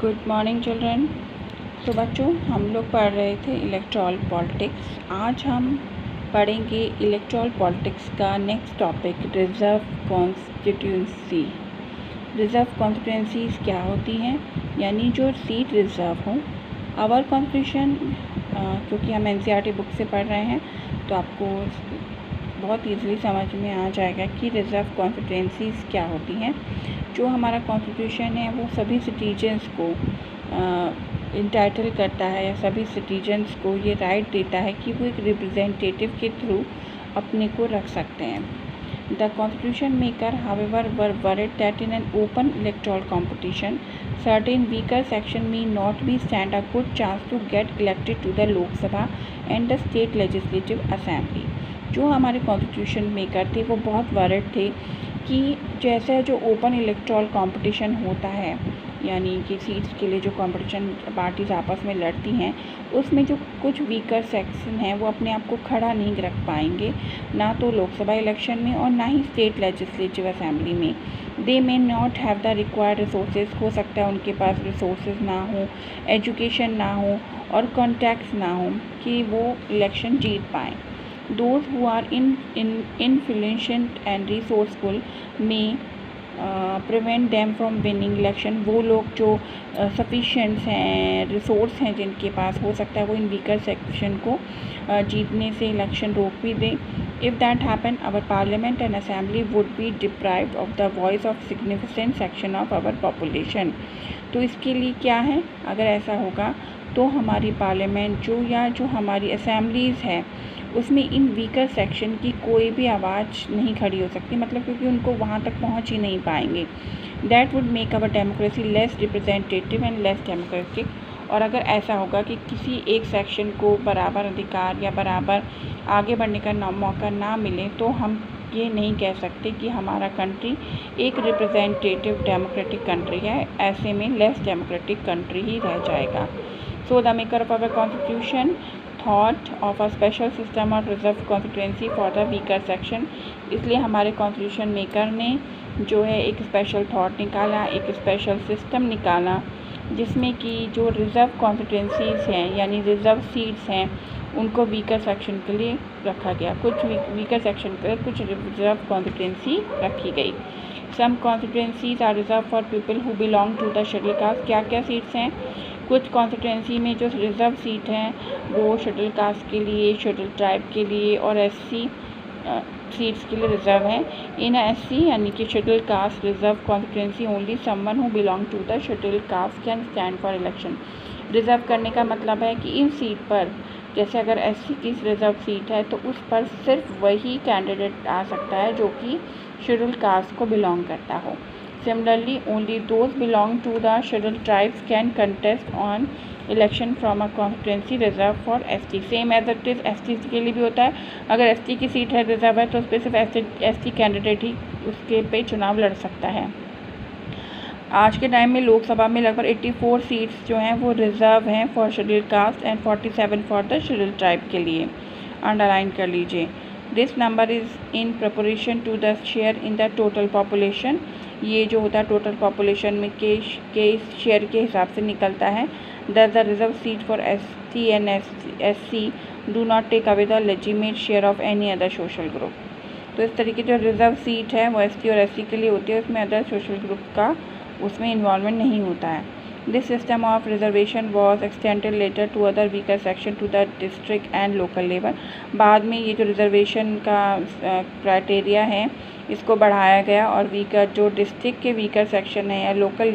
Good morning children. तो बच्चों, हम लोग पढ़ रहे थे इलेक्टोरल पॉलिटिक्स। आज हम पढ़ेंगे इलेक्टोरल पॉलिटिक्स का next topic, reserve constituency. Reserve constituencies क्या होती हैं, यानी जो सीट रिजर्व हों। आवर कॉन्स्टिट्यूशन, क्योंकि हम एनसीईआरटी बुक से पढ़ रहे हैं तो आपको बहुत ईजीली समझ में आ जाएगा कि रिजर्व कॉन्स्टिट्यूंसीज क्या होती हैं। जो हमारा कॉन्स्टिट्यूशन है वो सभी सिटीजन्स को इंटाइटल करता है, या सभी सिटीजन्स को ये राइट देता है कि वो एक रिप्रेजेंटेटिव के थ्रू अपने को रख सकते हैं। The constitution maker however were worried that in an open electoral competition certain weaker section may not be stand a good chance to get elected to the Lok Sabha and the state legislative assembly। जो हमारे constitution maker थे वो बहुत worried थे कि जैसे जो open electoral competition होता है, यानी कि सीट्स के लिए जो कंपटीशन पार्टीज आपस में लड़ती हैं, उसमें जो कुछ वीकर सेक्शन हैं वो अपने आप को खड़ा नहीं रख पाएंगे, ना तो लोकसभा इलेक्शन में और ना ही स्टेट लेजिस्लेटिव असेंबली में। They may not have the required resources, हो सकता है उनके पास रिसोर्सेज ना हो, एजुकेशन ना हो और कॉन्टैक्ट्स ना हो कि वो इलेक्शन जीत पाएँ। Those who are influential and resourceful may prevent them from winning election। वो लोग जो sufficient हैं, रिसोर्स हैं जिनके पास, हो सकता है वो इन वीकर सेक्शन को जीतने से इलेक्शन रोक भी दें। If that happen, our parliament and assembly would be deprived of the voice of significant section of our population। तो इसके लिए क्या है, अगर ऐसा होगा तो हमारी पार्लियामेंट जो हमारी असेंबलीज़ है उसमें इन वीकर सेक्शन की कोई भी आवाज़ नहीं खड़ी हो सकती, मतलब क्योंकि उनको वहाँ तक पहुँच ही नहीं पाएंगे। That would make our democracy less representative and less democratic. और अगर ऐसा होगा कि किसी एक सेक्शन को बराबर अधिकार या बराबर आगे बढ़ने का मौका ना मिले, तो हम ये नहीं कह सकते कि हमारा कंट्री एक रिप्रेजेंटेटिव डेमोक्रेटिक कंट्री है। ऐसे में लेस डेमोक्रेटिक कंट्री ही रह जाएगा। So the maker of our constitution thought of a special system of reserve constituency for the weaker section. इसलिए हमारे कॉन्स्टिट्यूशन मेकर ने जो है एक स्पेशल थॉट निकाला, एक स्पेशल सिस्टम निकाला, जिसमें कि जो रिज़र्व कॉन्स्टिट्यूंसीज़ हैं यानी रिज़र्व सीट्स हैं उनको वीकर सेक्शन के लिए रखा गया। कुछ वीकर सेक्शन के लिए कुछ रिजर्व कॉन्स्टिट्यूंसी रखी गई। Some constituencies are reserve for people who belong to the schedule caste. क्या क्या सीट्स हैं? कुछ कॉन्स्टिट्यूंसी में जो रिज़र्व सीट हैं वो शेड्यूल कास्ट के लिए, शेड्यूल ट्राइब के लिए और एससी सीट्स के लिए रिजर्व हैं। इन एससी यानी कि schedule caste reserve constituency only someone who belong to the schedule caste can stand for election. Reserve करने का मतलब है कि इन सीट पर, जैसे अगर एससी की रिजर्व सीट है तो उस पर सिर्फ वही कैंडिडेट आ सकता है जो कि शेड्यूल कास्ट को बिलोंग करता हो। Similarly, only those belong to the scheduled tribes can contest on election from a constituency reserved for ST। Same as it is ST के लिए भी होता है। अगर ST की सीट है रिजर्व है तो उस पर सिर्फ ST कैंडिडेट ही उसके पे चुनाव लड़ सकता है। आज के टाइम में लोकसभा में लगभग 84 सीट्स जो हैं वो रिजर्व हैं for schedule caste and 47 for the schedule tribe के लिए। अंडरलाइन कर लीजिए। This number is in proportion to the share in the total population. ये जो होता है टोटल पॉपुलेशन में के शेयर के हिसाब से निकलता है। The reserve seat for ST and SC do not take away the legitimate share of any other social group. तो इस तरीके जो रिजर्व सीट है वो ST और SC के लिए होती है, उसमें अदर सोशल ग्रुप का उसमें इन्वॉल्वमेंट नहीं होता है। This system of reservation was extended later to other weaker section to the district and local level. बाद में ये जो रिजर्वेशन का क्राइटेरिया है इसको बढ़ाया गया और वीकर जो डिस्ट्रिक्ट के वीकर सेक्शन है या लोकल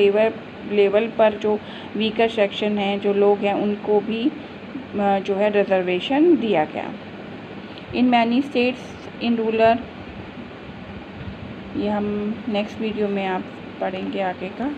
लेवल पर जो वीकर सेक्शन हैं, जो लोग हैं, उनको भी जो है रिजर्वेशन दिया गया। In many states in rural, ये हम नेक्स्ट वीडियो में आप पढ़ेंगे आगे का।